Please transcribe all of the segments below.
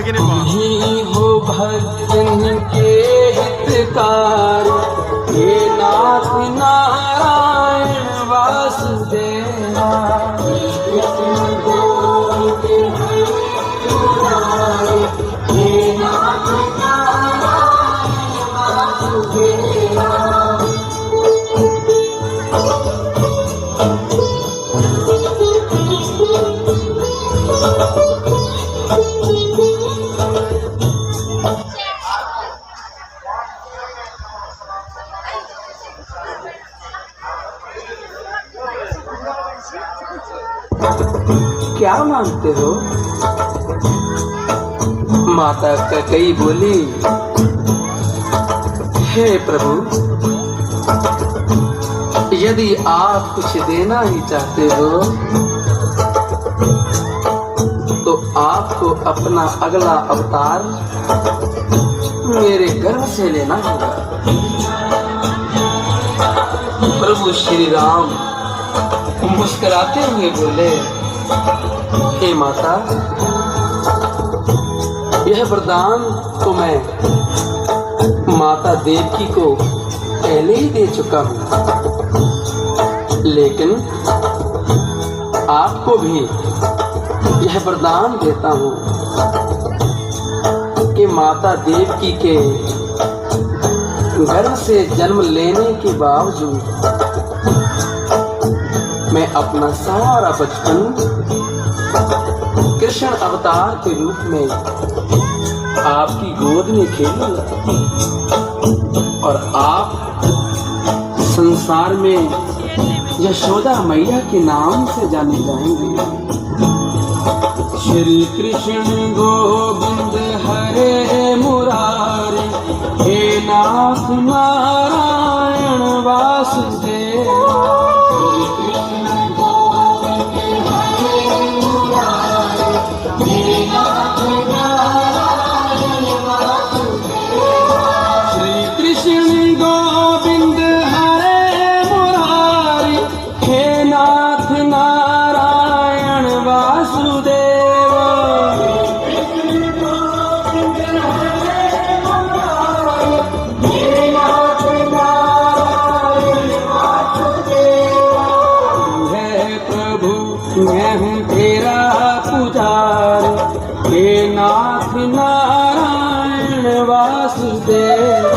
तुम्हीं हो भक्तन के हितकार, हे नाथ नारायण वासुदेवा। क्या मांगते हो? माता कैकेयी बोली, हे प्रभु, यदि आप कुछ देना ही चाहते हो तो आपको अपना अगला अवतार मेरे गर्भ से लेना होगा। प्रभु श्री राम मुस्कुराते हुए बोले, हे माता, यह वरदान तो मैं माता देवकी को पहले ही दे चुका हूं, लेकिन आपको भी यह वरदान देता हूं कि माता देवकी के गर्भ से जन्म लेने के बावजूद मैं अपना सारा बचपन कृष्ण अवतार के रूप में आपकी गोद में खेलूंगा और आप संसार में यशोदा मैया के नाम से जाने जाएंगे। श्री कृष्ण गोविंद हरे मुरारी, हे नाथ नारायण वासुदेव। मैं हूँ तेरा पुजारी, हे नाथ नारायण वासुदेव।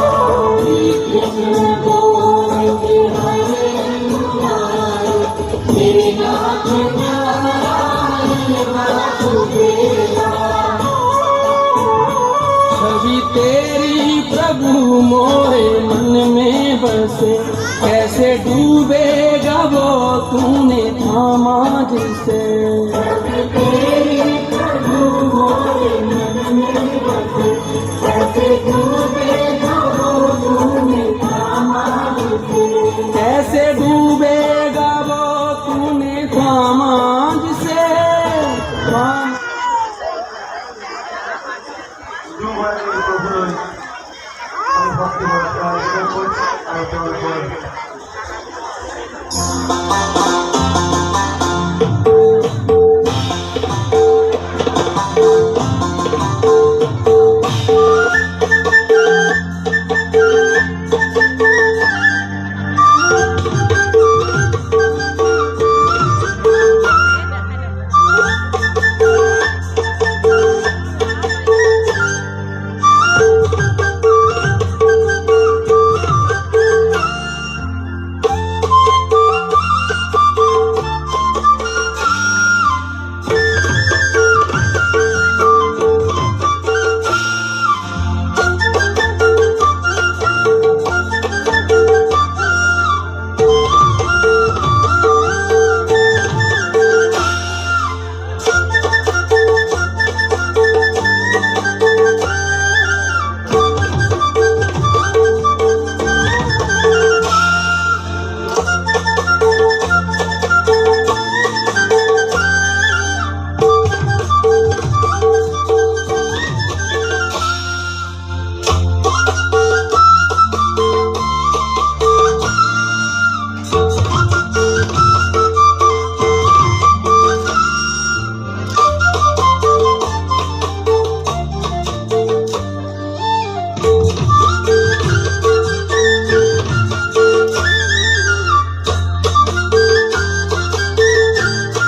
छवि तेरी प्रभु मोरे मन में बसे, कैसे डूबेगा वो तूने थामा जिसे। कैसे डूबेगा वो तूने थामा जिसे। I'm